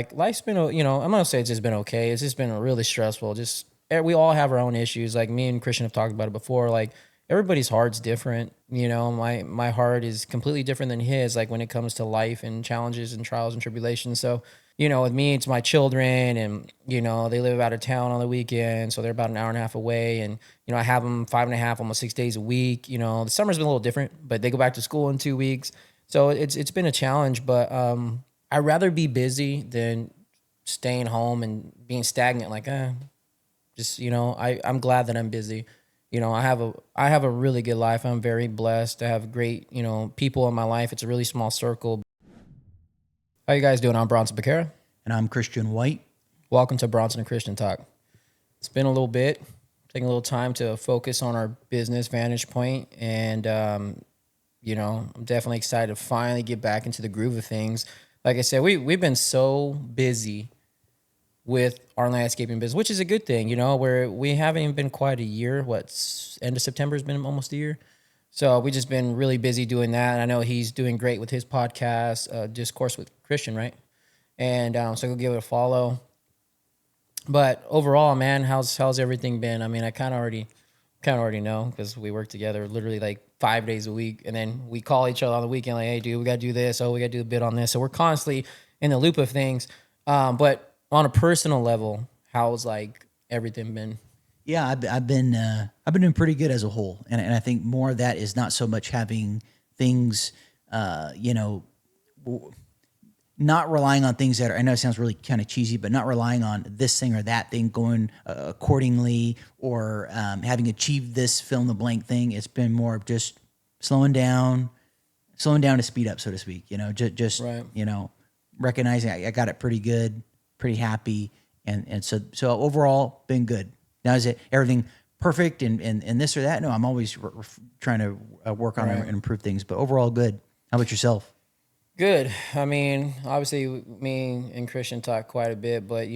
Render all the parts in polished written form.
Like life's been, I'm gonna say it's just been okay. It's just been really stressful. Just we all have our own issues. Like me and Christian have talked about it before. Like everybody's heart's different. My heart is completely different than his. Like when it comes to life and challenges and trials and tribulations. So with me, it's my children, and they live out of town on the weekend, so they're about an hour and a half away, and I have them 5.5, almost 6 days a week. The summer's been a little different, but they go back to school in 2 weeks, so it's been a challenge, but I'd rather be busy than staying home and being stagnant. Like, I'm glad that I'm busy. I have a really good life. I'm very blessed. I have great, people in my life. It's a really small circle. How you guys doing? I'm Bronson Becerra. And I'm Christian White. Welcome to Bronson and Christian Talk. It's been a little bit, taking a little time to focus on our business vantage point, and I'm definitely excited to finally get back into the groove of things. Like I said, we've been so busy with our landscaping business, which is a good thing, where we haven't even been quite a year. End of September has been almost a year. So we just been really busy doing that. And I know he's doing great with his podcast, Discourse with Christian, right? And so go give it a follow. But overall, man, how's everything been? I mean, I kind of already know because we work together literally like 5 days a week, and then we call each other on the weekend like, hey, dude, we got to do this. Oh, we got to do a bit on this. So we're constantly in the loop of things. But on a personal level, how's like everything been? Yeah, I've been doing pretty good as a whole, and I think more of that is not so much having things, not relying on things that are, I know it sounds really kind of cheesy, but not relying on this thing or that thing going accordingly, or having achieved this fill in the blank thing. It's been more of just slowing down to speed up, so to speak. Just Right. recognizing I got it pretty good, pretty happy, and so overall been good. Now, is it everything perfect and this or that? No, I'm always trying to work on Right. and improve things, but overall good. How about yourself? Good. I mean, obviously, me and Christian talk quite a bit, but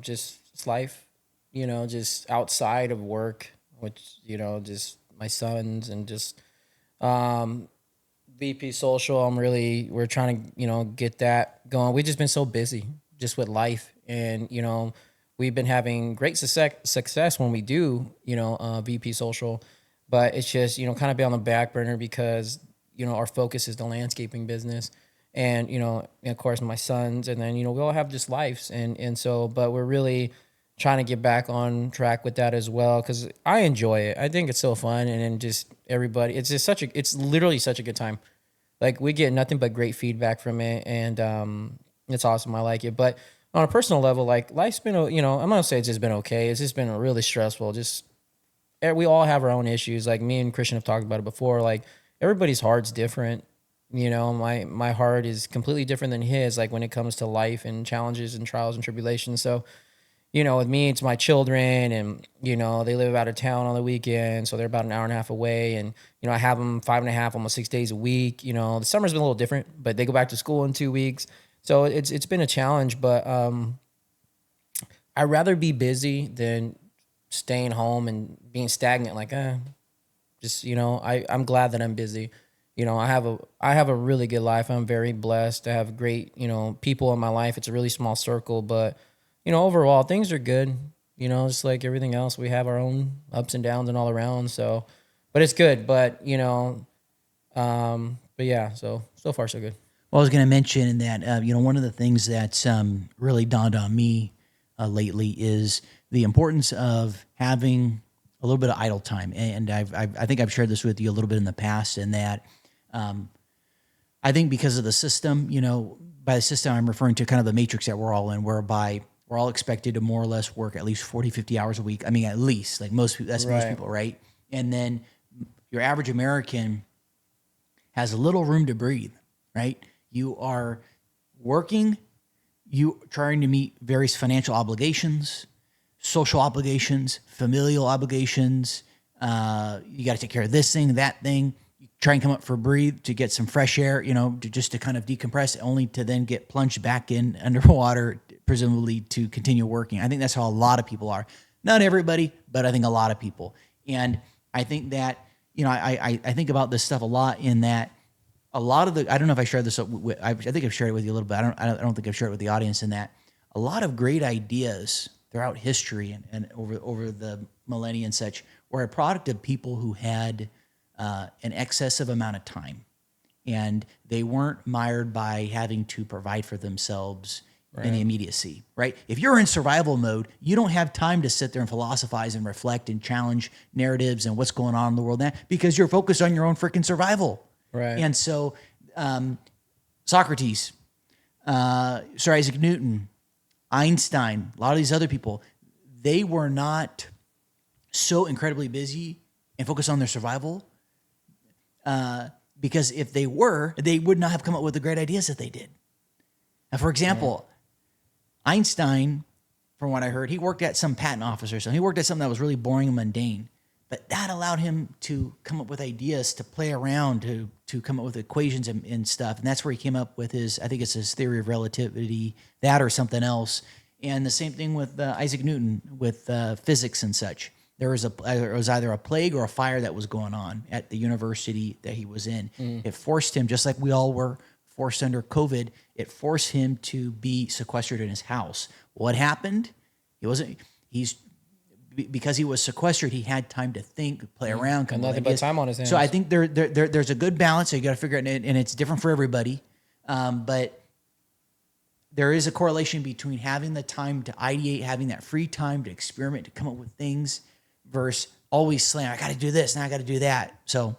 just it's life. Just outside of work, which just my sons and just um, VP Social. We're trying to get that going. We've just been so busy just with life, and we've been having great success when we do VP Social, but it's just kind of be on the back burner because our focus is the landscaping business, and and of course my sons, and then we all have just lives, and so but we're really trying to get back on track with that as well because I enjoy it. I think it's so fun, and then just everybody, it's literally such a good time. Like we get nothing but great feedback from it, and it's awesome. I like it, but on a personal level, like life's been, I'm gonna say it's just been okay. It's just been really stressful. Just we all have our own issues. Like me and Christian have talked about it before. Like everybody's heart's different. My heart is completely different than his. Like when it comes to life and challenges and trials and tribulations. So with me, it's my children, and they live out of town on the weekend, so they're about an hour and a half away, and I have them 5.5, almost 6 days a week. The summer's been a little different, but they go back to school in 2 weeks, so it's been a challenge. But I'd rather be busy than staying home and being stagnant. Like, I'm glad that I'm busy. I have a really good life. I'm very blessed. I have great people in my life. It's a really small circle, but overall things are good. Just like everything else, we have our own ups and downs and all around. So, but it's good. But yeah. So far so good. Well, I was going to mention that one of the things that's really dawned on me lately is the importance of having a little bit of idle time, and I think I've shared this with you a little bit in the past, and that I think because of the system, by the system I'm referring to kind of the matrix that we're all in, whereby we're all expected to more or less work at least 40, 50 hours a week. I mean, at least like most people, that's most Right. people, right? And then your average American has a little room to breathe, right? You are working, you trying to meet various financial obligations, social obligations, familial obligations. You got to take care of this thing, that thing. You try and come up for breathe to get some fresh air, just to kind of decompress, only to then get plunged back in underwater, presumably to continue working. I think that's how a lot of people are. Not everybody, but I think a lot of people. And I think that, I think about this stuff a lot in that a lot of the, I don't know if I shared this with, I think I've shared it with you a little bit. I don't think I've shared it with the audience in that a lot of great ideas throughout history and over the millennia and such were a product of people who had an excessive amount of time, and they weren't mired by having to provide for themselves in the immediacy, right? If you're in survival mode, you don't have time to sit there and philosophize and reflect and challenge narratives and what's going on in the world now, because you're focused on your own freaking survival. Right. And so Socrates, Sir Isaac Newton, Einstein, a lot of these other people, they were not so incredibly busy and focused on their survival, because if they were, they would not have come up with the great ideas that they did. Now, for example, Einstein, from what I heard, he worked at some patent office or something. He worked at something that was really boring and mundane, but that allowed him to come up with ideas, to play around, to come up with equations and stuff. And that's where he came up with his, I think it's his theory of relativity, that or something else. And the same thing with Isaac Newton with physics and such. There was either a plague or a fire that was going on at the university that he was in. It forced him, just like we all were forced under COVID, it forced him to be sequestered in his house. What happened? Because he was sequestered, he had time to think, play around, come up with nothing but ideas. time on his hands. So I think there's a good balance. So you got to figure it out, and it's different for everybody. But there is a correlation between having the time to ideate, having that free time to experiment, to come up with things, versus always slam, I got to do this, and I got to do that. So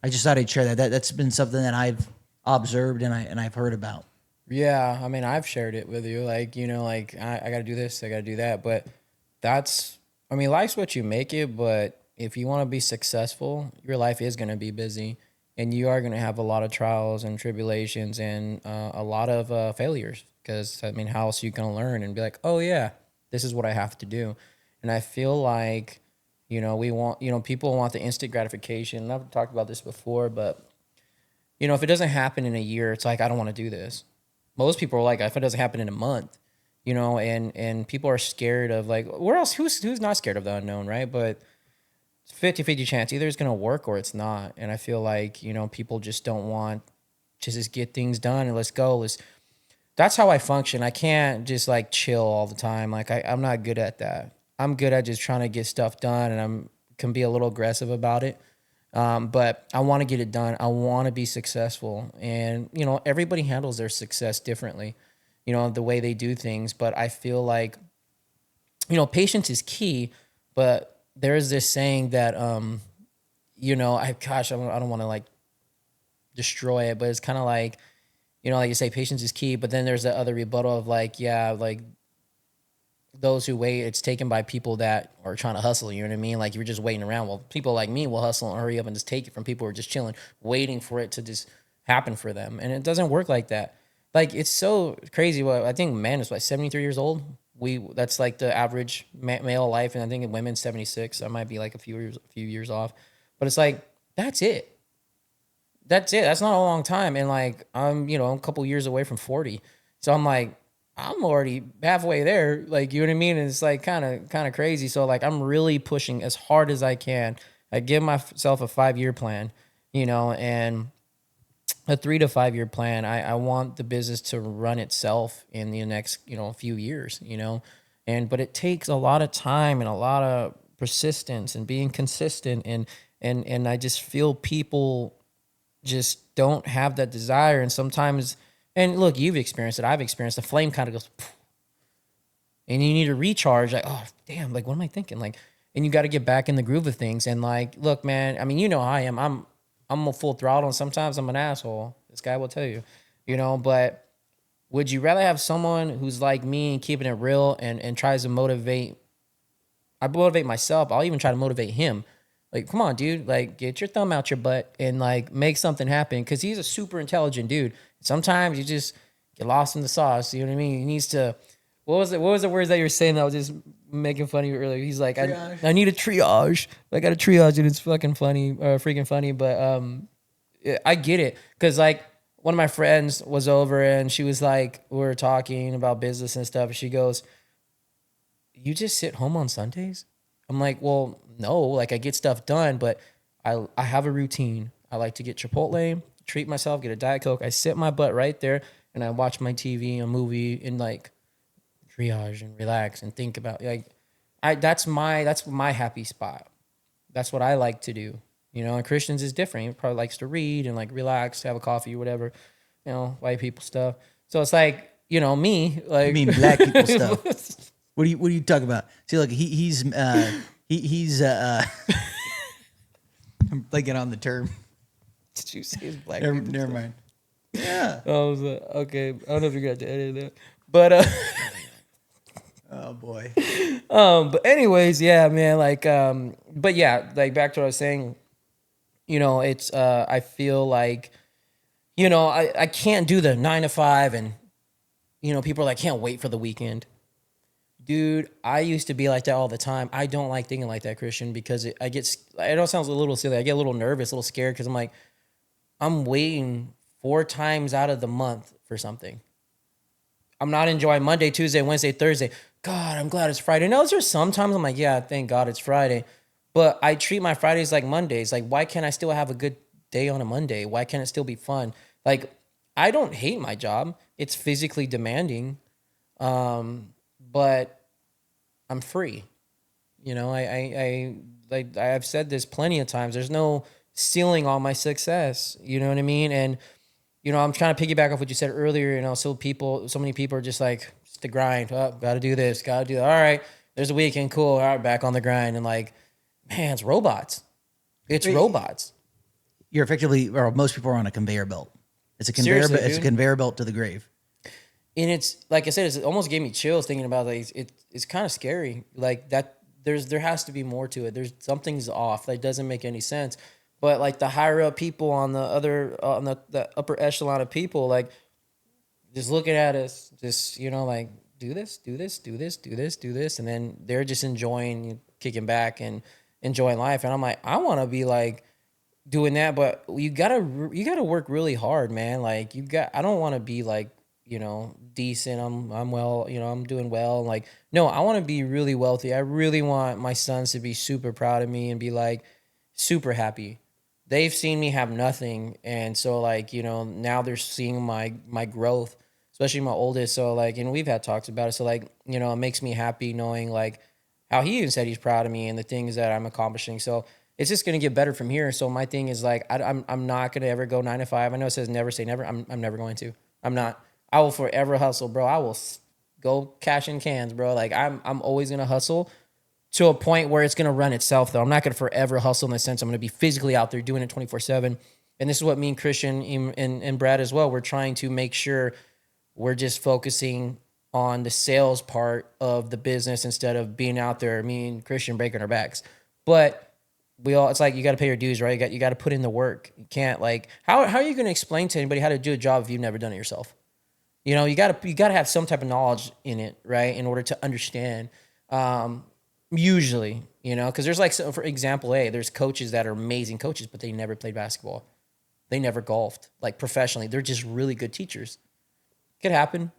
I just thought I'd share that. That's been something that I've observed and I've heard about. Yeah, I mean, I've shared it with you, like, like I got to do this, I got to do that, but I mean, life's what you make it, but if you want to be successful, your life is going to be busy, and you are going to have a lot of trials and tribulations and a lot of failures, because, I mean, how else are you going to learn and be like, oh, yeah, this is what I have to do? And I feel like, we want, people want the instant gratification, and I've talked about this before, but if it doesn't happen in a year, it's like, I don't want to do this. Most people are like, if it doesn't happen in a month, and people are scared of, like, where else, who's not scared of the unknown, right? But it's 50-50 chance, either it's going to work or it's not. And I feel like, people just don't want to just get things done and let's go. That's how I function. I can't just like chill all the time. Like I'm not good at that. I'm good at just trying to get stuff done, and can be a little aggressive about it. But I want to get it done. I want to be successful. And, everybody handles their success differently, the way they do things. But I feel like, patience is key. But there is this saying that, I don't want to like destroy it, but it's kind of like, like you say, patience is key. But then there's the other rebuttal of like, yeah, like those who wait, it's taken by people that are trying to hustle. You know what I mean? Like you're just waiting around. Well, people like me will hustle and hurry up and just take it from people who are just chilling, waiting for it to just happen for them. And it doesn't work like that. Like it's so crazy. Well, I think men is like 73 years old. That's like the average male life, and I think in women 76. I might be like a few years off, but it's like that's it. That's it. That's not a long time. And like I'm a couple years away from 40, so I'm like, I'm already halfway there. Like, you know what I mean? And it's like kind of crazy. So like, I'm really pushing as hard as I can. I give myself a 5-year plan, and a 3 to 5 year plan. I want the business to run itself in the next, few years, but it takes a lot of time and a lot of persistence and being consistent. And I just feel people just don't have that desire. And sometimes, and look, you've experienced it. I've experienced the flame kind of goes, and you need to recharge. Like, oh, damn, like, what am I thinking? Like, and you got to get back in the groove of things. And like, look, man, I mean, how I am. I'm a full throttle, and sometimes I'm an asshole. This guy will tell you, but would you rather have someone who's like me and keeping it real and tries to motivate? I motivate myself. I'll even try to motivate him. Like, come on, dude, like get your thumb out your butt and like make something happen. Cause he's a super intelligent dude. Sometimes you just get lost in the sauce. You know what I mean? He needs to, what was the words that you were saying that I was just making fun of you earlier? He's like, I need a triage. I got a triage and it's fucking funny, freaking funny. But I get it. Cause like one of my friends was over and she was like, we were talking about business and stuff. And she goes, you just sit home on Sundays? I'm like, well, no, like I get stuff done, but I have a routine. I like to get Chipotle, treat myself, get a Diet Coke. I sit my butt right there and I watch my TV, a movie, and like triage and relax and think about like that's my happy spot. That's what I like to do. You know, and Christians is different. He probably likes to read and like relax, have a coffee or whatever, you know, white people stuff. So it's like, you know, me, You like mean black people stuff? What do you talk about? See, look, he's I'm blanking on the term. Did you say it's black Never, people never stuff? mind. Yeah. I was like, okay. I don't know if you're gonna have to edit that. But Oh boy. but anyways, yeah, man, like but yeah, like back to what I was saying, you know, it's I feel like, you know, I can't do the 9 to 5 and you know, people are like, can't wait for the weekend. Dude, I used to be like that all the time. I don't like thinking like that, Christian, because I know it sounds a little silly. I get a little nervous, a little scared because I'm like, I'm waiting 4 times out of the month for something. I'm not enjoying Monday, Tuesday, Wednesday, Thursday. God, I'm glad it's Friday. No, there's sometimes I'm like, yeah, thank God it's Friday. But I treat my Fridays like Mondays. Like, why can't I still have a good day on a Monday? Why can't it still be fun? Like, I don't hate my job. It's physically demanding. But I'm free. You know, I've said this plenty of times. There's no ceiling on my success. You know what I mean? And you know, I'm trying to piggyback off what you said earlier. You know, so many people are just like, it's the grind. Oh, got to do this, got to do that. All right, there's a weekend. Cool. All right, back on the grind. And like, man, it's robots. It's robots. You're effectively, or most people are on a conveyor belt. It's a conveyor Seriously, belt. It's a dude. conveyor belt to the grave. And it's like I said, it almost gave me chills thinking about like it's kind of scary. Like that, there has to be more to it. There's something's off. That doesn't make any sense. But like the higher up people on the other on the upper echelon of people, like just looking at us, just you know, like do this, do this, do this, do this, do this, and then they're just enjoying kicking back and enjoying life. And I'm like, I want to be like doing that, but you gotta work really hard, man. Like I don't want to be like, you know, decent. I'm well, you know, I'm doing well. Like, no, I want to be really wealthy. I really want my sons to be super proud of me and be like super happy. They've seen me have nothing, and so like, you know, now they're seeing my growth, especially my oldest. So like, and we've had talks about it. So like, you know, it makes me happy knowing like how he even said he's proud of me and the things that I'm accomplishing. So it's just gonna get better from here. So my thing is like I'm not gonna ever go 9 to 5. I know it says never say never. I'm never going to. I'm not. I will forever hustle, bro. I will go cash in cans, bro. Like I'm always gonna hustle to a point where it's gonna run itself. Though I'm not gonna forever hustle in the sense I'm gonna be physically out there doing it 24/7. And this is what me and Christian and Brad as well. We're trying to make sure we're just focusing on the sales part of the business instead of being out there. Me and Christian breaking our backs, but it's like you got to pay your dues, right? You got to put in the work. You can't like how are you going to explain to anybody how to do a job if you've never done it yourself? You know, you got to have some type of knowledge in it, right, in order to understand. Usually, you know, because there's like, so for example, there's coaches that are amazing coaches, but they never played basketball, they never golfed like professionally. They're just really good teachers. Could happen.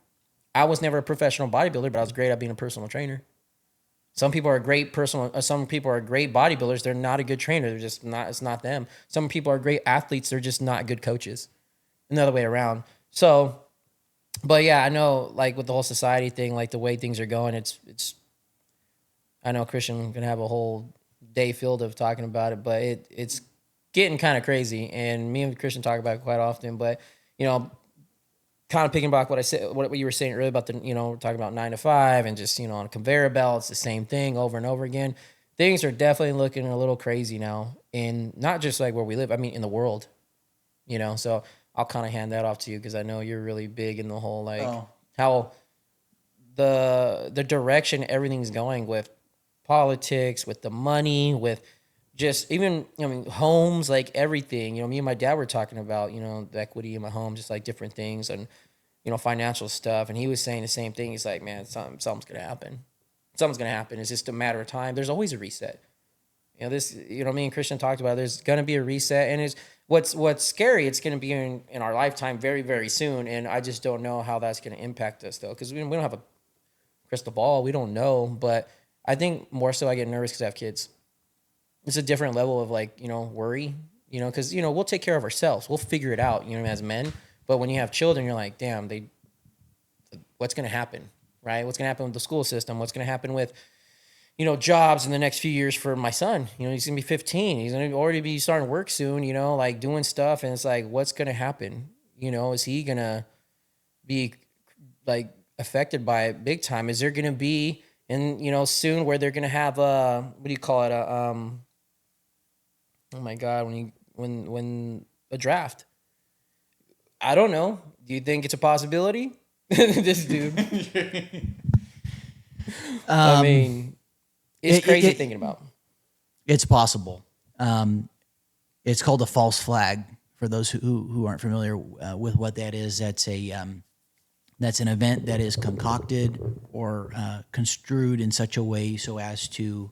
I was never a professional bodybuilder, but I was great at being a personal trainer. Some people are great bodybuilders. They're not a good trainer. They're just not. It's not them. Some people are great athletes. They're just not good coaches. And the other way around. So, but yeah, I know like with the whole society thing, like the way things are going, it's. I know Christian can have a whole day filled of talking about it, but it's getting kind of crazy. And me and Christian talk about it quite often. But you know, kind of picking back what I said, what you were saying earlier about the, you know, we're talking about 9 to 5 and just, you know, on a conveyor belt, it's the same thing over and over again. Things are definitely looking a little crazy now, in not just like where we live, I mean, in the world, you know. So I'll kind of hand that off to you because I know you're really big in the whole like how the direction everything's going with politics, with the money, with just even, I mean, homes, like everything. You know, me and my dad were talking about, you know, the equity in my home, just like different things and, you know, financial stuff. And he was saying the same thing. He's like, man, something's going to happen. Something's going to happen. It's just a matter of time. There's always a reset. You know, this, you know, me and Christian talked about it. There's going to be a reset. And it's what's scary. It's going to be in our lifetime very, very soon. And I just don't know how that's going to impact us though. Cause we don't have a crystal ball. We don't know, but I think more so I get nervous because I have kids. It's a different level of like, you know, worry. you know, because, you know, we'll take care of ourselves. We'll figure it out, you know, as men. But when you have children, you're like, damn, what's going to happen, right? What's going to happen with the school system? What's going to happen with, you know, jobs in the next few years for my son? You know, he's going to be 15. He's going to already be starting work soon, you know, like doing stuff. And it's like, what's going to happen? You know, is he going to be like affected by it big time? Is there going to be, and, you know, soon where they're going to have what do you call it? Oh my God, when a draft. I don't know. Do you think it's a possibility? This dude. I mean, it's crazy thinking about. It's possible. It's called a false flag for those who aren't familiar with what that is. That's an event that is concocted or construed in such a way so as to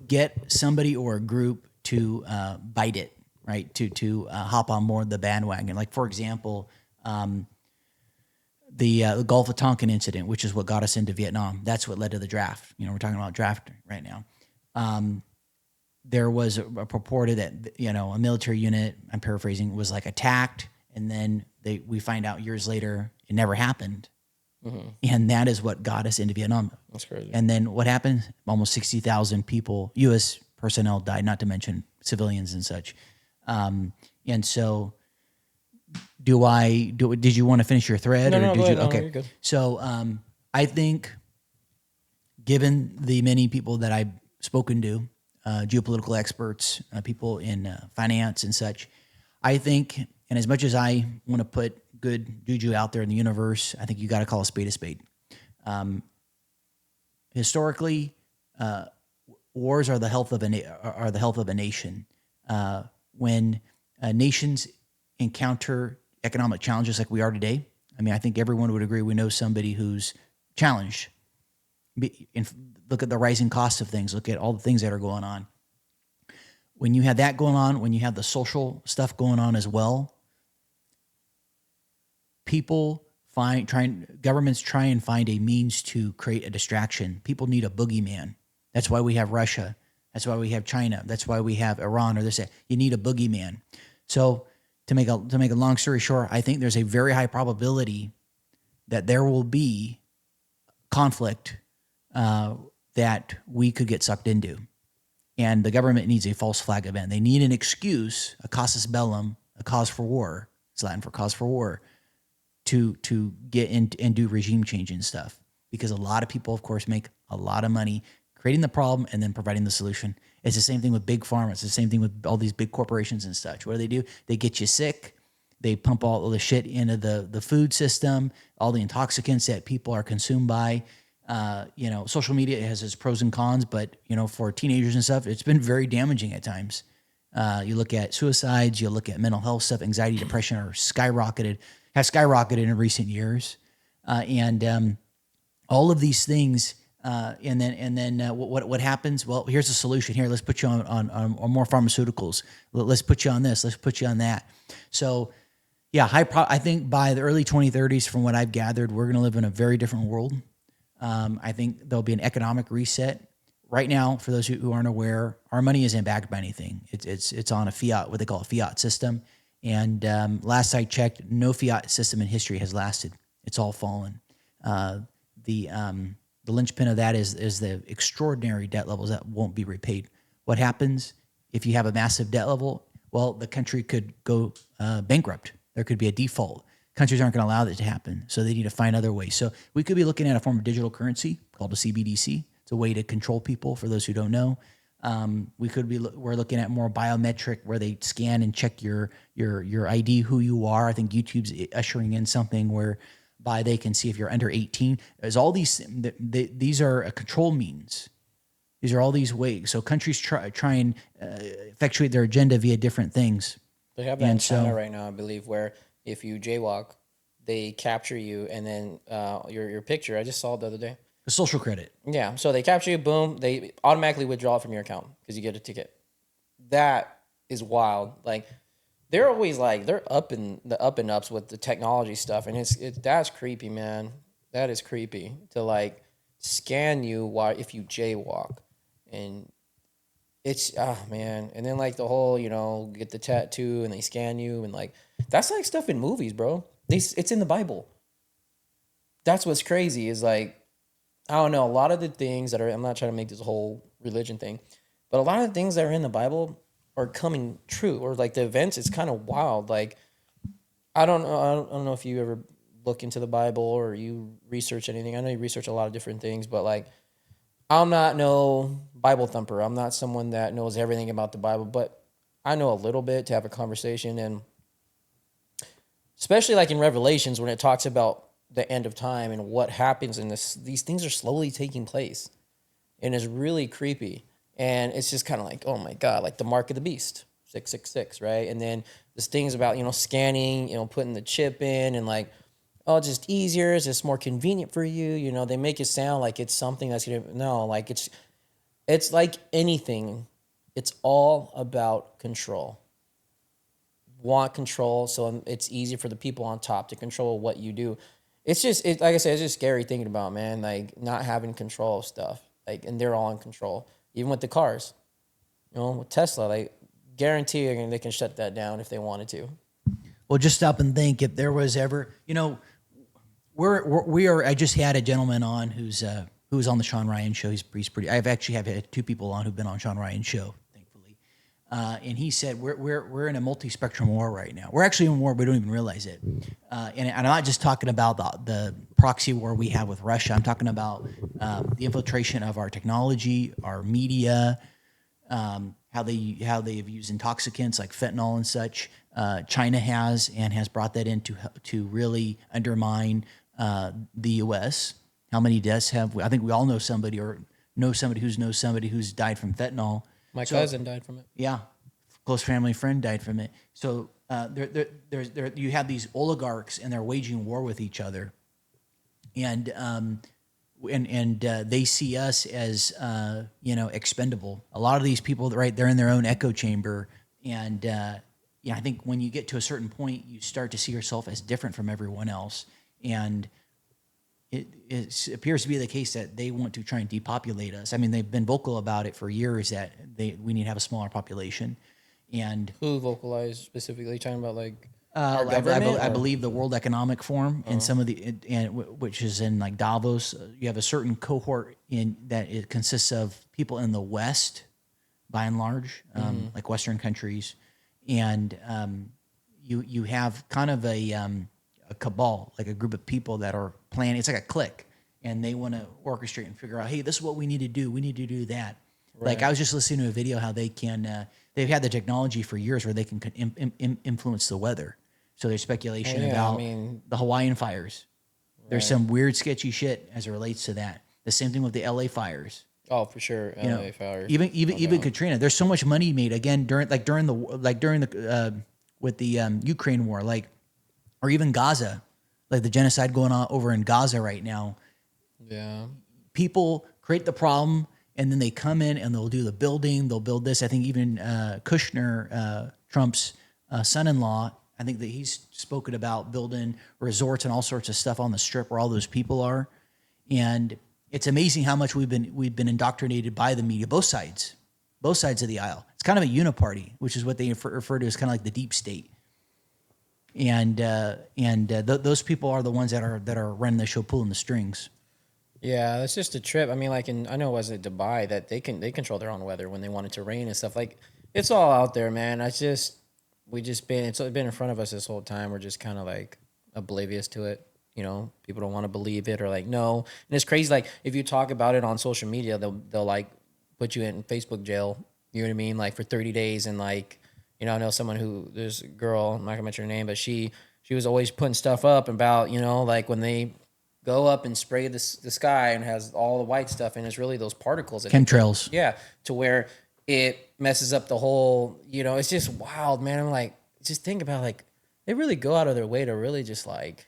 get somebody or a group to bite it, right? To hop on board the bandwagon. Like, for example, the Gulf of Tonkin incident, which is what got us into Vietnam. That's what led to the draft. You know, we're talking about draft right now. There was a purported that, you know, a military unit, I'm paraphrasing, was like attacked, and then we find out years later it never happened. Mm-hmm. And that is what got us into Vietnam. That's crazy. And then what happened? Almost 60,000 people, U.S. personnel died, not to mention civilians and such. And so did you want to finish your thread? No, or no, did go you? ahead. No, Okay. you're good. So I think given the many people that I've spoken to, geopolitical experts, people in finance and such, I think, and as much as I want to put good juju out there in the universe, I think you got to call a spade a spade. Historically, wars are the health of a nation. When nations encounter economic challenges like we are today, I mean, I think everyone would agree we know somebody who's challenged. Look at the rising cost of things. Look at all the things that are going on. When you have that going on, when you have the social stuff going on as well, governments try and find a means to create a distraction. People need a boogeyman. That's why we have Russia. That's why we have China. That's why we have Iran or this. You need a boogeyman. So to make a long story short, I think there's a very high probability that there will be conflict that we could get sucked into. And the government needs a false flag event. They need an excuse, a casus bellum, a cause for war. It's Latin for cause for war, to get in and do regime change and stuff. Because a lot of people, of course, make a lot of money creating the problem and then providing the solution. It's the same thing with big pharma. It's the same thing with all these big corporations and such. What do? They get you sick. They pump all the shit into the food system, all the intoxicants that people are consumed by. You know, social media has its pros and cons, but, you know, for teenagers and stuff, it's been very damaging at times. You look at suicides, you look at mental health stuff, anxiety, depression have skyrocketed in recent years. And all of these things, and then what happens? Well, here's the solution. Here, let's put you on more pharmaceuticals. Let's put you on this. Let's put you on that. So, yeah, I think by the early 2030s, from what I've gathered, we're going to live in a very different world. I think there'll be an economic reset. Right now, for those who aren't aware, our money isn't backed by anything. It's on a fiat, what they call a fiat system. And last I checked, no fiat system in history has lasted. It's all fallen. The linchpin of that is the extraordinary debt levels that won't be repaid. What happens if you have a massive debt level? Well, the country could go bankrupt. There could be a default. Countries aren't going to allow that to happen, so they need to find other ways. So we could be looking at a form of digital currency called a CBDC. It's a way to control people, for those who don't know. We're looking at more biometric, where they scan and check your ID, who you are. I think YouTube's ushering in something whereby they can see if you're under 18. There's all these are a control means. These are all these ways. So countries try and effectuate their agenda via different things. They have that in China right now, I believe, where if you jaywalk, they capture you, and then your picture. I just saw it the other day. A social credit. Yeah, so they capture you, boom, they automatically withdraw it from your account because you get a ticket. That is wild. Like, they're always like, they're up in the up and ups with the technology stuff, and that's creepy, man. That is creepy to like scan you if you jaywalk, and it's man, and then like the whole get the tattoo and they scan you and like that's like stuff in movies, bro. It's in the Bible. That's what's crazy is like I don't know a lot of the things that are. I'm not trying to make this whole religion thing, but a lot of the things that are in the Bible are coming true, or like the events. It's kind of wild. Like I don't know. I don't know if you ever look into the Bible or you research anything. I know you research a lot of different things, but like I'm not no Bible thumper. I'm not someone that knows everything about the Bible, but I know a little bit to have a conversation. And especially like in Revelations when it talks about the end of time and what happens in this, these things are slowly taking place and it's really creepy. And it's just kind of like, oh my God, like the mark of the beast, 666, right? And then this things about, scanning, putting the chip in and like, oh, it's just easier, it's just more convenient for you. They make it sound like it's something that's gonna no, like it's like anything. It's all about control. Want control, so it's easy for the people on top to control what you do. It's just like I said, it's just scary thinking about, man, like not having control of stuff. Like and they're all in control. Even with the cars. With Tesla, like guarantee they can shut that down if they wanted to. Well, just stop and think if there was ever, we are. I just had a gentleman on who was on the Sean Ryan show. He's pretty. I've actually have had two people on who've been on Sean Ryan's show, thankfully. And he said we're in a multi-spectrum war right now. We're actually in war, we don't even realize it. And I'm not just talking about the proxy war we have with Russia. I'm talking about the infiltration of our technology, our media, how they have used intoxicants like fentanyl and such. China has brought that in to really undermine the U.S. How many deaths have we? I think we all know somebody or know somebody who's died from fentanyl. My cousin died from it. Yeah, close family friend died from it. So you have these oligarchs and they're waging war with each other, and they see us as expendable. A lot of these people, right? They're in their own echo chamber, and I think when you get to a certain point, you start to see yourself as different from everyone else, and it appears to be the case that they want to try and depopulate us. I mean, they've been vocal about it for years that we need to have a smaller population. And who vocalized specifically? Talking about like our government? I believe the World Economic Forum and some of which is in like Davos. You have a certain cohort in that it consists of people in the West, by and large, like Western countries, and you have kind of a cabal, like a group of people that are planning. It's like a clique, and they want to orchestrate and figure out, hey, this is what we need to do. We need to do that. Right. Like I was just listening to a video how they can. They've had the technology for years where they can influence the weather. So there's speculation about the Hawaiian fires. Right. There's some weird, sketchy shit as it relates to that. The same thing with the LA fires. Oh, for sure, LA fires. Even Katrina. There's so much money made again during the with the Ukraine war, or even Gaza, like the genocide going on over in Gaza right now. Yeah, people create the problem. And then they come in and they'll do the building. They'll build this. I think even Kushner, Trump's son-in-law, I think that he's spoken about building resorts and all sorts of stuff on the Strip where all those people are. And it's amazing how much we've been indoctrinated by the media, both sides of the aisle. It's kind of a uniparty, which is what they refer to as kind of like the deep state. And those people are the ones that are running the show, pulling the strings. Yeah, it's just a trip. I mean, like I know it was at Dubai that they control their own weather when they want it to rain and stuff. Like it's all out there, man. It's been in front of us this whole time. We're just kind of like oblivious to it. People don't want to believe it or like no. And it's crazy. Like if you talk about it on social media, they'll like put you in Facebook jail. You know what I mean? Like for 30 days. And like I know someone there's a girl. I'm not gonna mention her name, but she was always putting stuff up about like when they go up and spray the sky and has all the white stuff, and it's really those particles. Chemtrails. Yeah, to where it messes up the whole, it's just wild, man. I'm like, just think about like, they really go out of their way to really just like,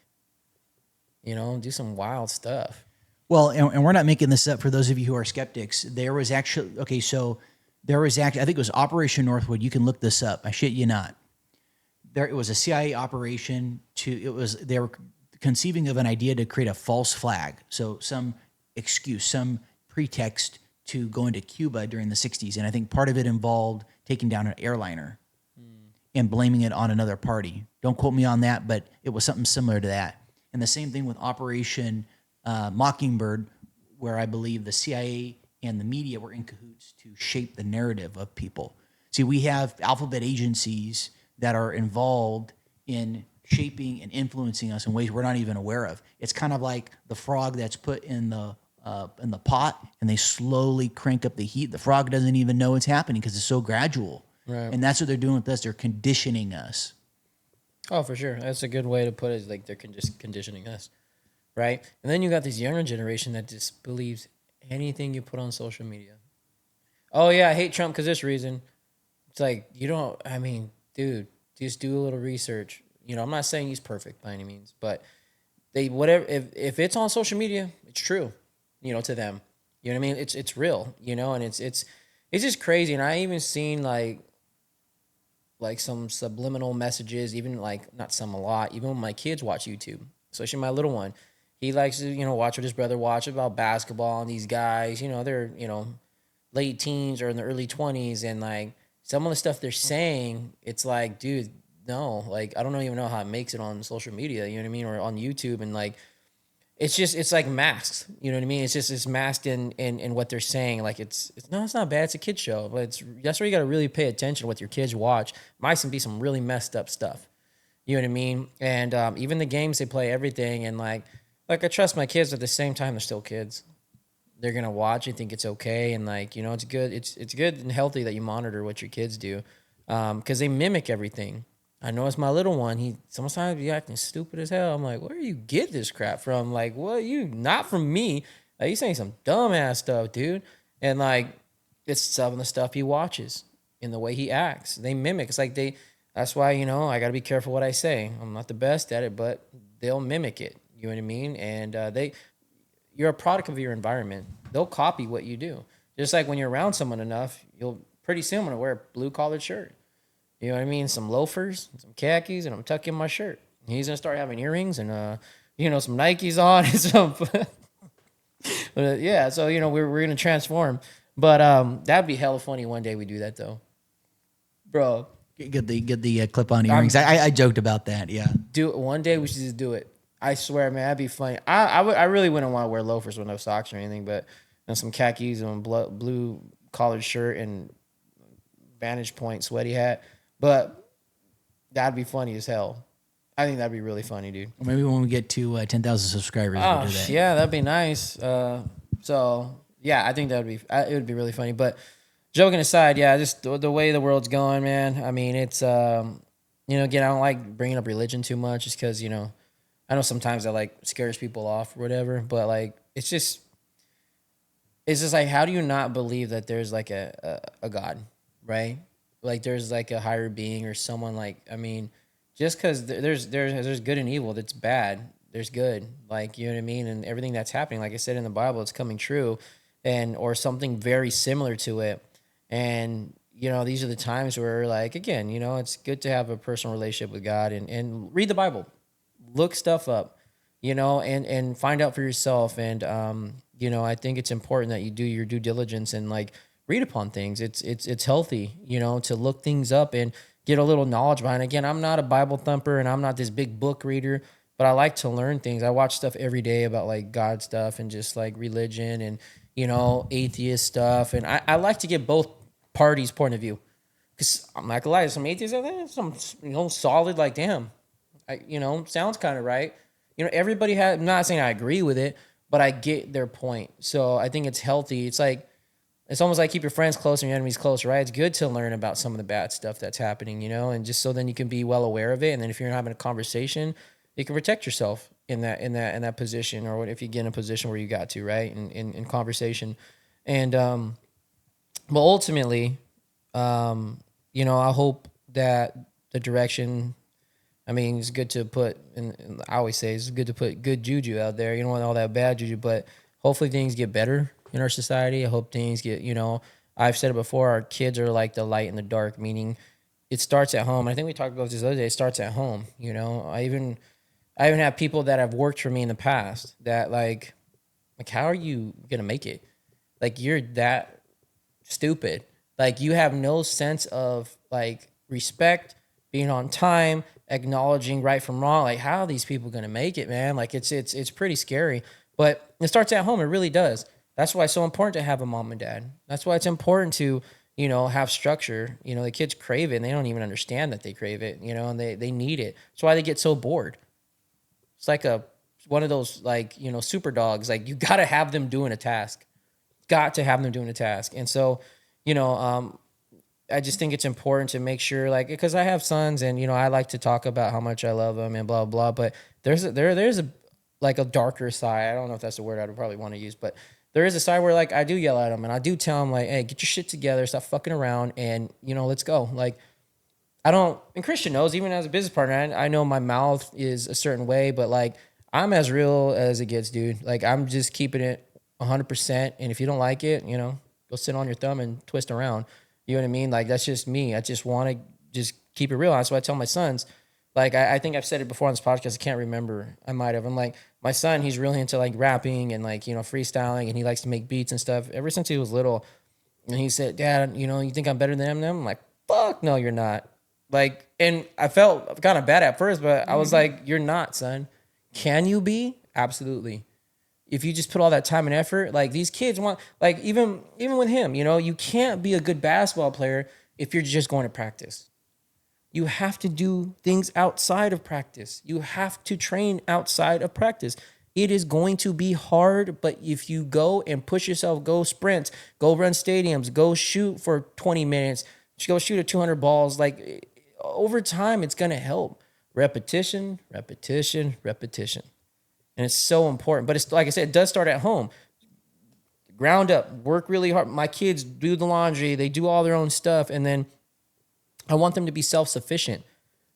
do some wild stuff. Well, and we're not making this up for those of you who are skeptics. There was actually, I think it was Operation Northwood. You can look this up. I shit you not. It was a CIA operation they were conceiving of an idea to create a false flag. So some excuse, some pretext to go into Cuba during the 60s. And I think part of it involved taking down an airliner and blaming it on another party. Don't quote me on that, but it was something similar to that. And the same thing with Operation Mockingbird, where I believe the CIA and the media were in cahoots to shape the narrative of people. See, we have alphabet agencies that are involved in shaping and influencing us in ways we're not even aware of. It's kind of like the frog that's put in the pot, and they slowly crank up the heat. The frog doesn't even know it's happening because it's so gradual. Right. And that's what they're doing with us. They're conditioning us. Oh, for sure. That's a good way to put it. Is like they're just conditioning us, right? And then you got this younger generation that just believes anything you put on social media. Oh yeah, I hate Trump because this reason. It's like you don't. I mean, dude, just do a little research. I'm not saying he's perfect by any means, but they whatever if it's on social media, it's true. To them, you know what I mean. It's real. And it's just crazy. And I even seen like some subliminal messages, even like not some a lot. Even when my kids watch YouTube, especially my little one, he likes to watch what his brother watch about basketball and these guys. They're late teens or in the early 20s, and like some of the stuff they're saying, it's like, dude, no, like I don't even know how it makes it on social media. You know what I mean, or on YouTube, and like it's like masked. You know what I mean? It's masked in what they're saying. Like it's not bad. It's a kid show, but that's where you got to really pay attention to what your kids watch. Might be some really messed up stuff. You know what I mean? And even the games they play, everything, and like I trust my kids, but at the same time they're still kids. They're gonna watch and think it's okay, and like it's good. It's good and healthy that you monitor what your kids do, because they mimic everything. I know it's my little one. He sometimes be acting stupid as hell. I'm like, where do you get this crap from? Like, what you not from me? Like, you saying some dumbass stuff, dude. And like, it's some of the stuff he watches and the way he acts. They mimic. It's like That's why I got to be careful what I say. I'm not the best at it, but they'll mimic it. You know what I mean? And you're a product of your environment. They'll copy what you do. Just like when you're around someone enough, you'll pretty soon want to wear a blue collared shirt. You know what I mean? Some loafers, some khakis, and I'm tucking my shirt. He's gonna start having earrings and some Nikes on and some. But yeah, so we're gonna transform. But that'd be hella funny one day we do that though, bro. Get the clip on earrings. I joked about that. Yeah. Do it one day. We should just do it. I swear, man, that'd be funny. I really wouldn't want to wear loafers with no socks or anything, but some khakis and blue collared shirt and Vantage Point sweaty hat. But that'd be funny as hell. I think that'd be really funny, dude. Maybe when we get to 10,000 subscribers, we'll do that. Yeah, that'd be nice. So yeah, I think it would be really funny. But joking aside, yeah, just the way the world's going, man. I mean, it's again, I don't like bringing up religion too much, just because I know sometimes that like scares people off or whatever. But like, it's just like, how do you not believe that there's like a God, right? Like there's like a higher being or someone, like, I mean, just because there's good and evil, that's bad. There's good, like, you know what I mean? And everything that's happening, like I said in the Bible, it's coming true, or something very similar to it. And, these are the times where, like, again, it's good to have a personal relationship with God and read the Bible, look stuff up, and find out for yourself. And, I think it's important that you do your due diligence and like read upon things. It's healthy, to look things up and get a little knowledge behind it. Again, I'm not a Bible thumper and I'm not this big book reader, but I like to learn things. I watch stuff every day about like God stuff and just like religion and, atheist stuff. And I like to get both parties' point of view, because I'm not gonna lie, some atheists are there, some, solid, like, damn, sounds kind of right. Everybody has, I'm not saying I agree with it, but I get their point. So I think it's healthy. It's like, it's almost like keep your friends close and your enemies close, right? It's good to learn about some of the bad stuff that's happening, and just so then you can be well aware of it. And then if you're having a conversation, you can protect yourself in that position, or if you get in a position where you got to, right? In conversation. And, but ultimately, I hope that the direction, I mean, it's good to put, and I always say it's good to put good juju out there. You don't want all that bad juju, but hopefully things get better in our society. I hope things get, I've said it before, our kids are like the light in the dark, meaning it starts at home. I think we talked about this the other day. It starts at home. I even have people that have worked for me in the past that like, how are you going to make it? Like, you're that stupid. Like, you have no sense of like respect, being on time, acknowledging right from wrong. Like, how are these people gonna make it, man? Like, it's pretty scary. But it starts at home. It really does. That's why it's so important to have a mom and dad. That's why it's important to, have structure. The kids crave it and they don't even understand that they crave it, and they need it. That's why they get so bored. It's like one of those, like, super dogs. Like, you got to have them doing a task. Got to have them doing a task. And so, you know, I just think it's important to make sure, like, because I have sons and, I like to talk about how much I love them and blah, blah, but there's a, like, a darker side. I don't know if that's the word I'd probably want to use, but there is a side where, like, I do yell at them and I do tell them, like, hey, get your shit together, stop fucking around, and, let's go. Like, I don't, and Christian knows, even as a business partner, I know my mouth is a certain way, but like, I'm as real as it gets, dude. Like, I'm just keeping it 100%. And if you don't like it, go sit on your thumb and twist around. You know what I mean? Like, that's just me. I just want to just keep it real. That's what I tell my sons. Like, I think I've said it before on this podcast. I can't remember. I might have. I'm like, my son, he's really into like rapping and like, freestyling, and he likes to make beats and stuff ever since he was little. And he said, Dad, you think I'm better than them? I'm like, fuck no, you're not. Like, and I felt kind of bad at first, but I was like, you're not, son. Can you be? Absolutely. If you just put all that time and effort, like, these kids want, like, even with him, you can't be a good basketball player if you're just going to practice. You have to do things outside of practice. You have to train outside of practice. It is going to be hard, but if you go and push yourself, go sprints, go run stadiums, go shoot for 20 minutes, go shoot at 200 balls, like, over time, it's going to help. Repetition, repetition, repetition. And it's so important. But it's, like I said, it does start at home. Ground up, work really hard. My kids do the laundry, they do all their own stuff. And then I want them to be self-sufficient,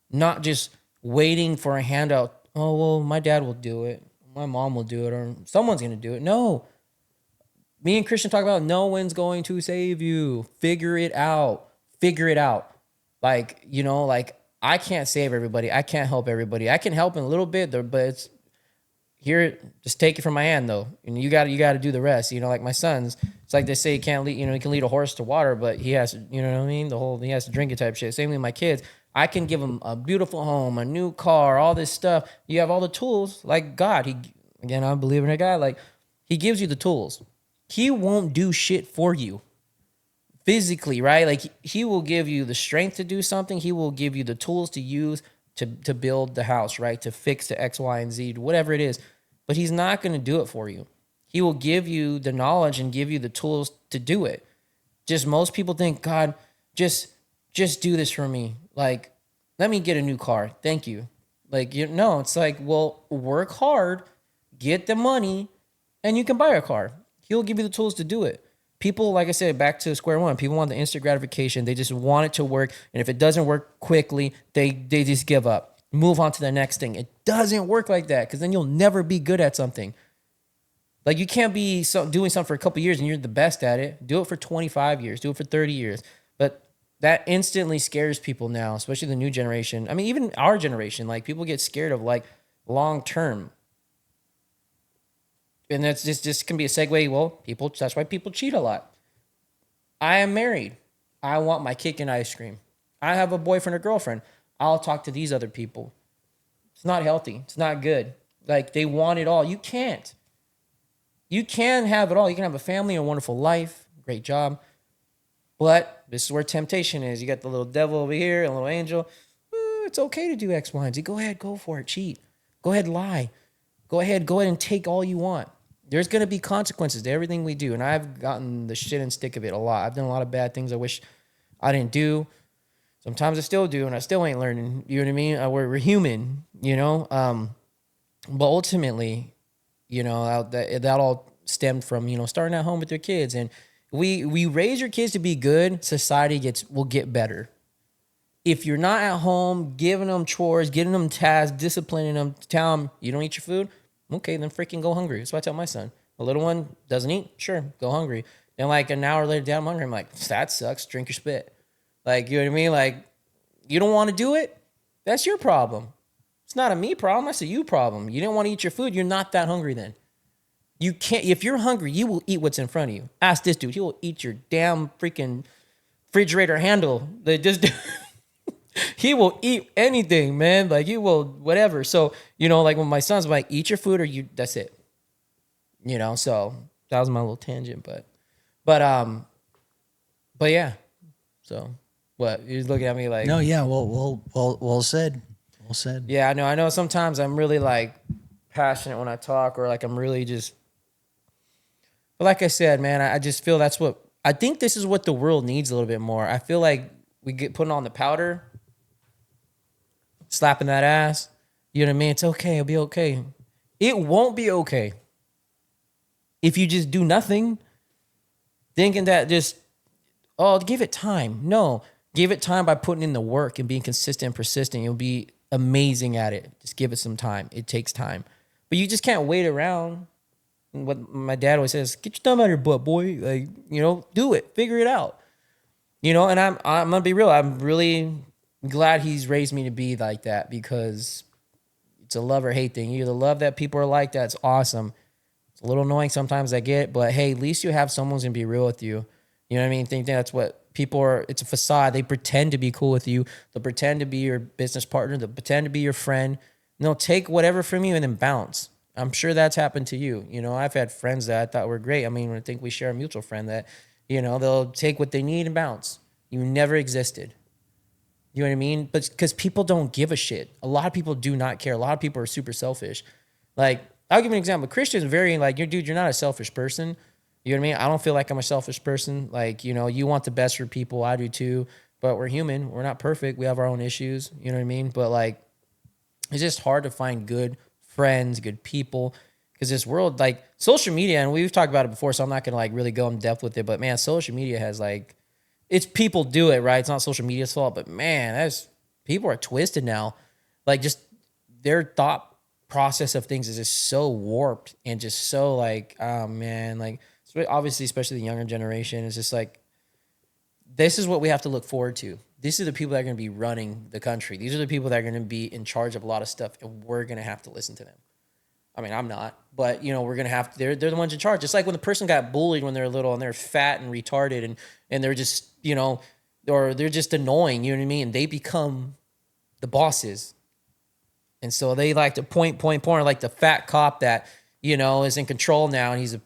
not just waiting for a handout. Oh, well, my dad will do it. My mom will do it, or someone's going to do it. No. Me and Christian talk about no one's going to save you. Figure it out. Figure it out. Like, like, I can't save everybody. I can't help everybody. I can help in a little bit, but it's here. Just take it from my hand, though. And you got to do the rest. Like my sons, it's like they say, you can't lead, he can lead a horse to water, but he has to, you know what I mean? He has to drink it type shit. Same with my kids. I can give them a beautiful home, a new car, all this stuff. You have all the tools, like God. I believe in a God. Like, he gives you the tools. He won't do shit for you. Physically, right? Like, he will give you the strength to do something. He will give you the tools to use to build the house, right? To fix the X, Y, and Z, whatever it is. But he's not going to do it for you. He will give you the knowledge and give you the tools to do it. Just most people think, God, just do this for me. Like, let me get a new car. Thank you. Like, no, it's like, well, work hard, get the money, and you can buy a car. He'll give you the tools to do it. People, like I said, back to square one, people want the instant gratification. They just want it to work. And if it doesn't work quickly, they just give up. Move on to the next thing. It doesn't work like that, because then you'll never be good at something. Like, you can't be doing something for a couple of years and you're the best at it. Do it for 25 years. Do it for 30 years. But that instantly scares people now, especially the new generation. I mean, even our generation, like, people get scared of, like, long term. And that's just can be a segue. Well, that's why people cheat a lot. I am married. I want my cake and ice cream. I have a boyfriend or girlfriend. I'll talk to these other people. It's not healthy. It's not good. Like, they want it all. You can't. You can have it all. You can have a family, a wonderful life, great job. But this is where temptation is. You got the little devil over here, a little angel. It's okay to do X, Y, and Z. Go ahead, go for it. Cheat. Go ahead, lie. Go ahead and take all you want. There's going to be consequences to everything we do. And I've gotten the shit and stick of it a lot. I've done a lot of bad things I wish I didn't do. Sometimes I still do, and I still ain't learning. You know what I mean? We're human, But ultimately, that all stemmed from, starting at home with your kids. And we raise your kids to be good, society will get better. If you're not at home giving them chores, getting them tasks, disciplining them, tell them you don't eat your food, okay, then freaking go hungry. That's what I tell my son. The little one doesn't eat, sure, go hungry. And like an hour later, Dad, I'm hungry. I'm like, that sucks. Drink your spit. Like, you know what I mean? Like, you don't want to do it? That's your problem. It's not a me problem. That's a you problem. You didn't want to eat your food. You're not that hungry then. You can't, if you're hungry, you will eat what's in front of you. Ask this dude, he will eat your damn freaking refrigerator handle. They just, he will eat anything, man. Like he will, whatever. So, like when my son's like, eat your food or that's it. So that was my little tangent, but yeah. So what? You're looking at me like, No, yeah, well said. Well said. yeah, I know sometimes I'm really like passionate when I talk, or like I'm really just, but like I said, man, I just feel I think this is what the world needs a little bit more. I feel like we get putting on the powder, slapping that ass. You know what I mean? It's okay. It'll be okay. It won't be okay if you just do nothing, thinking that give it time. No, give it time by putting in the work and being consistent and persistent. You'll be amazing at it. Just give it some time. It takes time. But you just can't wait around. And what my dad always says, get your thumb out of your butt, boy. Like, do it. Figure it out. And I'm gonna be real. I'm really glad he's raised me to be like that, because it's a love or hate thing. You either love that people are like that, it's awesome. It's a little annoying sometimes, I get, but hey, at least you have someone who's gonna be real with you. You know what I mean? Think that's what people are. It's a facade. They pretend to be cool with you. They'll pretend to be your business partner. They'll pretend to be your friend. And they'll take whatever from you and then bounce. I'm sure that's happened to you. I've had friends that I thought were great. I mean, I think we share a mutual friend that, they'll take what they need and bounce. You never existed. You know what I mean? But because people don't give a shit. A lot of people do not care. A lot of people are super selfish. Like, I'll give you an example. Christian's very like, you're not a selfish person. You know what I mean? I don't feel like I'm a selfish person. Like, you want the best for people. I do too. But we're human. We're not perfect. We have our own issues. You know what I mean? But like, it's just hard to find good friends, good people. Because this world, like social media, and we've talked about it before, so I'm not going to like really go in depth with it. But man, social media has like, it's people do it, right? It's not social media's fault. But man, people are twisted now. Like just their thought process of things is just so warped and just so like, oh man, like, obviously, especially the younger generation, is just like, this is what we have to look forward to. These are the people that are going to be running the country. These are the people that are going to be in charge of a lot of stuff, and we're going to have to listen to them. I mean, I'm not, but we're going to have to, they're the ones in charge. It's like when the person got bullied when they're little and they're fat and retarded and they're just, or they're just annoying, you know what I mean? And they become the bosses. And so they like to point, like the fat cop that, is in control now, and he's a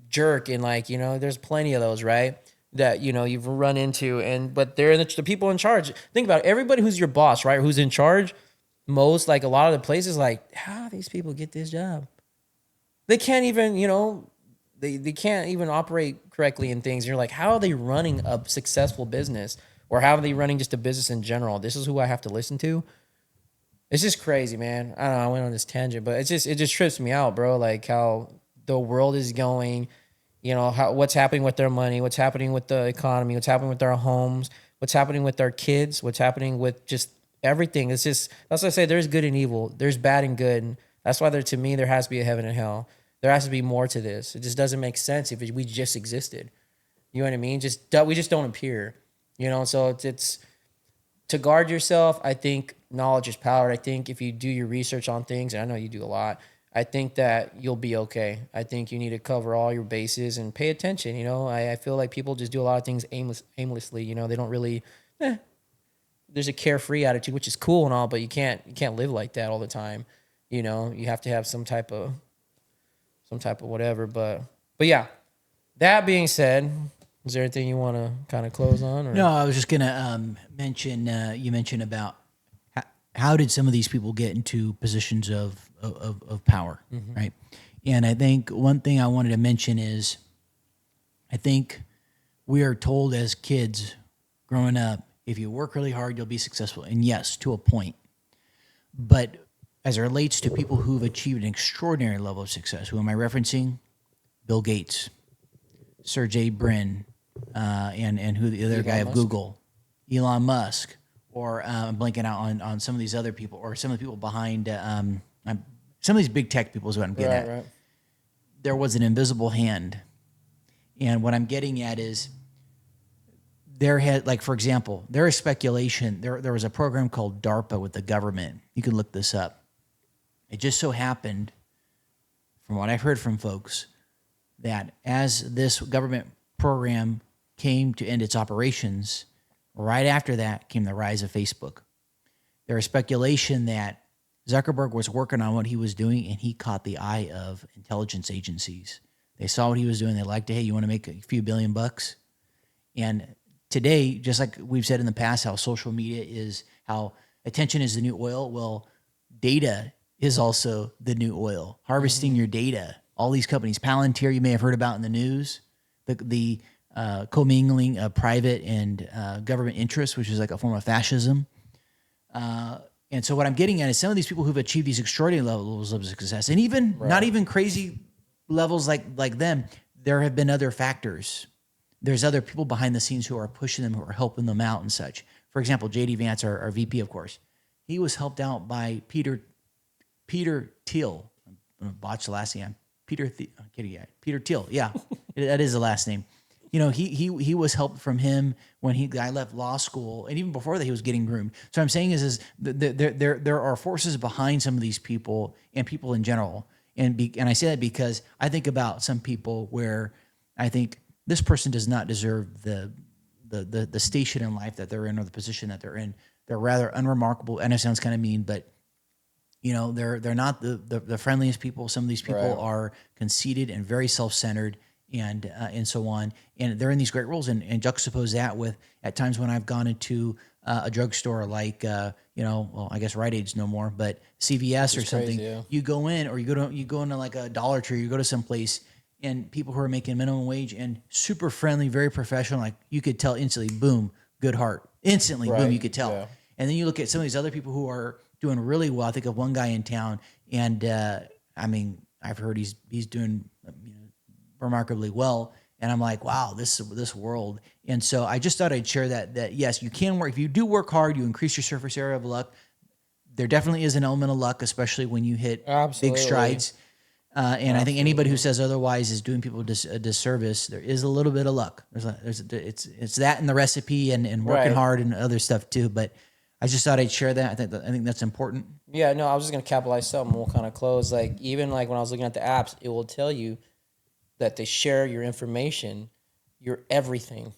jerk, and like, there's plenty of those, right? That, you've run into, but they're the people in charge. Think about it. Everybody who's your boss, right? Who's in charge, like a lot of the places, like, how do these people get this job? They can't even, they can't even operate correctly in things. You're like, how are they running a successful business, or how are they running just a business in general? This is who I have to listen to. It's just crazy, man. I don't know. I went on this tangent, but it just trips me out, bro. Like how the world is going, what's happening with their money, what's happening with the economy, what's happening with our homes, what's happening with our kids, what's happening with just everything. It's just, that's why I say there's good and evil. There's bad and good. And that's why to me, there has to be a heaven and hell. There has to be more to this. It just doesn't make sense if we just existed. You know what I mean? We just don't appear, so it's to guard yourself. I think knowledge is power. I think if you do your research on things, and I know you do a lot, I think that you'll be okay. I think you need to cover all your bases and pay attention. I feel like people just do a lot of things aimlessly. They don't really, there's a carefree attitude, which is cool and all, but you can't live like that all the time. You have to have some type of whatever. But yeah, that being said, is there anything you want to kind of close on? Or? No, I was just going to mention, you mentioned about how did some of these people get into positions of power, mm-hmm. right? And I think one thing I wanted to mention is I think we are told as kids growing up, if you work really hard, you'll be successful. And yes, to a point. But as it relates to people who've achieved an extraordinary level of success, who am I referencing? Bill Gates, Sergey Brin, and who the other guy of Google, Elon Musk, or I'm blanking out on some of these other people, or some of the people behind some of these big tech people is what I'm getting at. Right. There was an invisible hand. And what I'm getting at is like, for example, there is speculation. There was a program called DARPA with the government. You can look this up. It just so happened, from what I've heard from folks, that as this government program came to end its operations, right after that came the rise of Facebook. There is speculation that Zuckerberg was working on what he was doing, and he caught the eye of intelligence agencies. They saw what he was doing. They liked it. Hey, you want to make a few billion bucks? And today, just like we've said in the past, how social media is, how attention is the new oil. Well, data is also the new oil. Harvesting your data. All these companies, Palantir, you may have heard about in the news, the commingling of private and government interests, which is like a form of fascism. And so what I'm getting at is some of these people who've achieved these extraordinary levels of success, and even not even crazy levels like them, there have been other factors. There's other people behind the scenes who are pushing them, who are helping them out and such. For example, J.D. Vance, our VP, of course, he was helped out by Peter Thiel. I'm going to botch the last name. Peter Thiel. Yeah, that is the last name. You know, he was helped from him when I left law school, and even before that, he was getting groomed. So what I'm saying is there are forces behind some of these people and people in general, and I say that because I think about some people where I think this person does not deserve the station in life that they're in or the position that they're in. They're rather unremarkable, and it sounds kind of mean, but you know, they're not the friendliest people. Some of these people are conceited and very self-centered, and so on. And they're in these great roles, and juxtapose that with at times when I've gone into a drugstore like, well, I guess Rite Aid's no more, but CVS or something. Crazy, yeah. You go in, or you go into like a Dollar Tree, you go to some place, and people who are making minimum wage and super friendly, very professional, like you could tell instantly, boom, good heart. Instantly, boom, you could tell. Yeah. And then you look at some of these other people who are doing really well. I think of one guy in town, and I mean, I've heard he's doing remarkably well, and I'm like, wow, this world. And so I just thought I'd share that yes, you can work. If you do work hard, you increase your surface area of luck. There definitely is an element of luck, especially when you hit big strides. And I think anybody who says otherwise is doing people a disservice. There is a little bit of luck. It's that in the recipe and working hard and other stuff too. But I just thought I'd share that. I think that's important. Yeah, no, I was just gonna capitalize something. We'll kind of close. Like even like when I was looking at the apps, it will tell you that they share your information, your everything,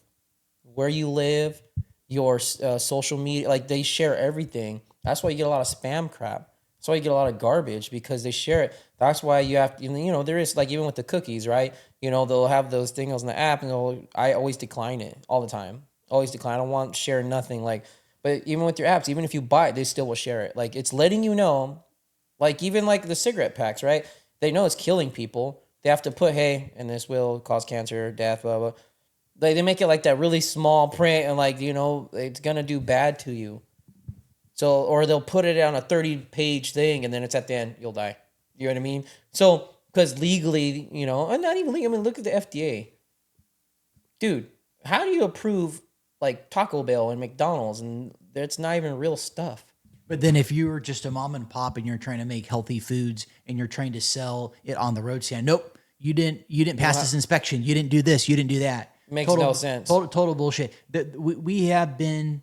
where you live, your social media. Like they share everything. That's why you get a lot of spam crap. That's why you get a lot of garbage, because they share it. That's why you have to, there is like even with the cookies, right? They'll have those things on the app, and I always decline it all the time. Always decline. I don't want to share nothing. But even with your apps, even if you buy it, they still will share it. Like it's letting you know, like even like the cigarette packs, right? They know it's killing people. They have to put, hey, and this will cause cancer, death, blah, blah. They make it like that really small print, and like, it's going to do bad to you. So, or they'll put it on a 30-page thing, and then it's at the end, you'll die. You know what I mean? So, because legally, and not even legally, I mean, look at the FDA. Dude, how do you approve like Taco Bell and McDonald's, and it's not even real stuff? But then if you were just a mom and pop and you're trying to make healthy foods and you're trying to sell it on the road stand, nope, you didn't pass this inspection. You didn't do this. You didn't do that. Makes no sense. Total bullshit. We have been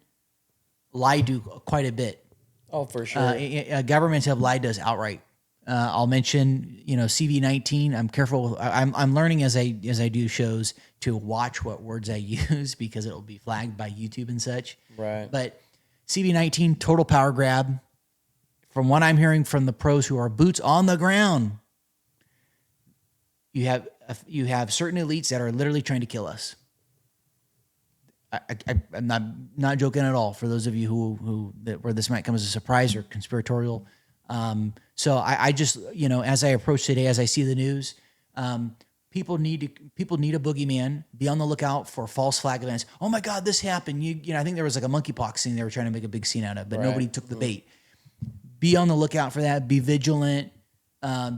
lied to quite a bit. Oh, for sure. Governments have lied to us outright. I'll mention, CV-19. I'm careful. I'm learning as I do shows to watch what words I use, because it'll be flagged by YouTube and such. Right. But CV-19, total power grab. From what I'm hearing from the pros who are boots on the ground, you have certain elites that are literally trying to kill us. I'm not joking at all. For those of you where this might come as a surprise or conspiratorial. So I just, as I approach today, as I see the news, people need a boogeyman. Be on the lookout for false flag events. Oh my God, this happened. I think there was like a monkeypox thing they were trying to make a big scene out of, but nobody took the bait. Be on the lookout for that. Be vigilant.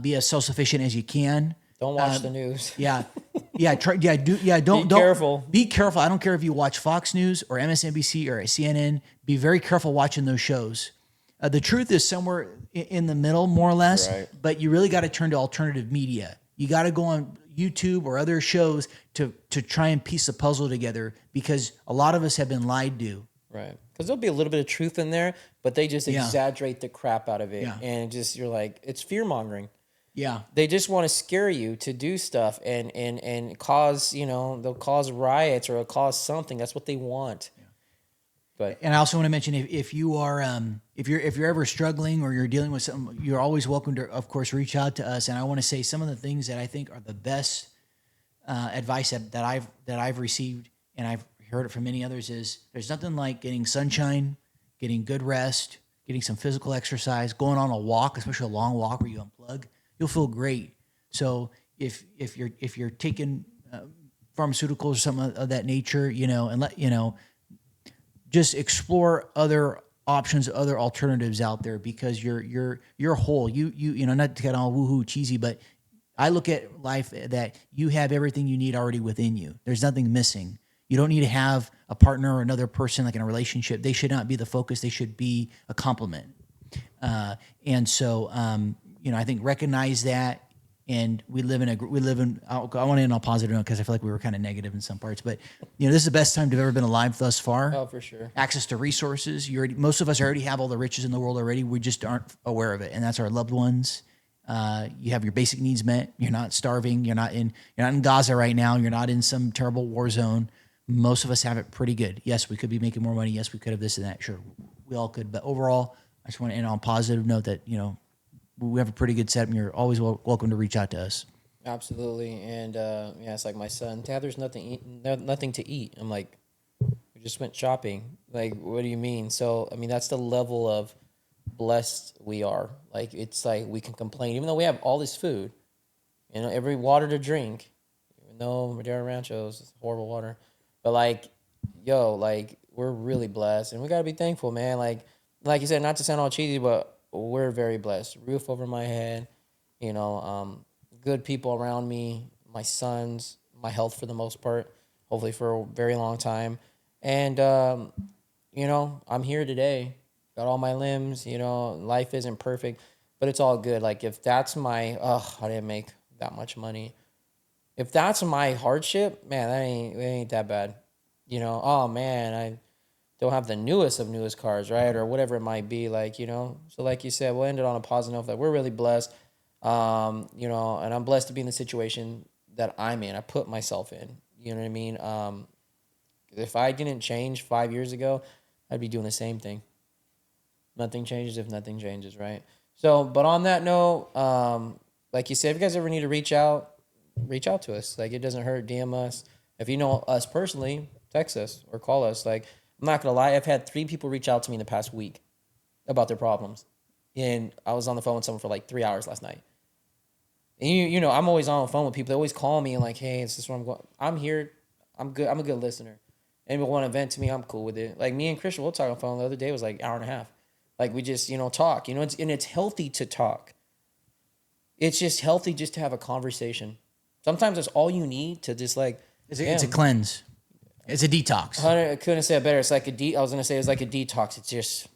Be as self-sufficient as you can. Don't watch the news. Don't be careful. Be careful. I don't care if you watch Fox News or MSNBC or CNN. Be very careful watching those shows. The truth is somewhere in the middle, more or less. Right. But you really got to turn to alternative media. You got to go on YouTube or other shows to try and piece the puzzle together, because a lot of us have been lied to. Right. Because there'll be a little bit of truth in there, but they just exaggerate the crap out of it. Yeah. And you're like, it's fear mongering. Yeah. They just want to scare you to do stuff and cause, they'll cause riots or they'll cause something. That's what they want. But And I also want to mention if you are if you're ever struggling or you're dealing with something, you're always welcome to, of course, reach out to us. And I want to say some of the things that I think are the best advice that I've received, and I've heard it from many others, is there's nothing like getting sunshine, getting good rest, getting some physical exercise, going on a walk, especially a long walk where you unplug. You'll feel great. So if you're taking pharmaceuticals or something of that nature, and just explore other options, other alternatives out there, because you're whole. Not to get all woohoo cheesy, but I look at life that you have everything you need already within you. There's nothing missing. You don't need to have a partner or another person like in a relationship. They should not be the focus. They should be a complement. And so, I think recognize that. And I want to end on a positive note because I feel like we were kind of negative in some parts, but this is the best time to have ever been alive thus far. oh, for sure. Access to resources. Most of us already have all the riches in the world already. We just aren't aware of it. And that's our loved ones. You have your basic needs met. You're not starving. You're not in Gaza right now. You're not in some terrible war zone. Most of us have it pretty good. Yes, we could be making more money. Yes, we could have this and that. Sure, we all could. But overall, I just want to end on a positive note that, we have a pretty good setup, and you're always welcome to reach out to us. Absolutely. And it's like my son, Dad, there's nothing to eat. I'm like, we just went shopping. Like, what do you mean? So, I mean, that's the level of blessed we are. Like, it's like we can complain, even though we have all this food, every water to drink, even though Madera Rancho is horrible water. But we're really blessed, and we got to be thankful, man. Like you said, not to sound all cheesy, but we're very blessed. Roof over my head, good people around me, my sons, my health for the most part, hopefully for a very long time. And, I'm here today, got all my limbs, life isn't perfect, but it's all good. Like, if that's I didn't make that much money. If that's my hardship, man, it ain't that bad. Oh man, I don't have the newest of newest cars, right? Or whatever it might be, So like you said, we'll end it on a positive note that we're really blessed, and I'm blessed to be in the situation that I'm in. I put myself in, you know what I mean? If I didn't change 5 years ago, I'd be doing the same thing. Nothing changes if nothing changes, right? So, but on that note, like you said, if you guys ever need to reach out to us. Like, it doesn't hurt, DM us. If you know us personally, text us or call us. Like, I'm not going to lie. I've had 3 people reach out to me in the past week about their problems. And I was on the phone with someone for like 3 hours last night. And I'm always on the phone with people. They always call me and like, hey, is this where I'm going? I'm here. I'm good. I'm a good listener. Anyone want to vent to me, I'm cool with it. Like, me and Christian, we'll talk on the phone. The other day was like an hour and a half. Like, we just, talk. It's healthy to talk. It's just healthy just to have a conversation. Sometimes that's all you need to just like. It's a cleanse. It's a detox. I couldn't say it better. It's like I was gonna say it's like a detox. It's just,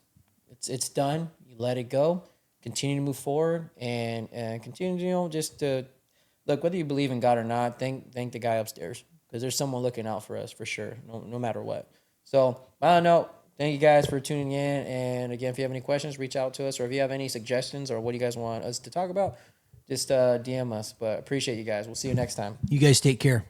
it's done. You let it go. Continue to move forward and continue. Just to look, whether you believe in God or not. Thank the guy upstairs, because there's someone looking out for us for sure. No matter what. So I don't know. Thank you guys for tuning in. And again, if you have any questions, reach out to us, or if you have any suggestions or what do you guys want us to talk about, just DM us. But appreciate you guys. We'll see you next time. You guys take care.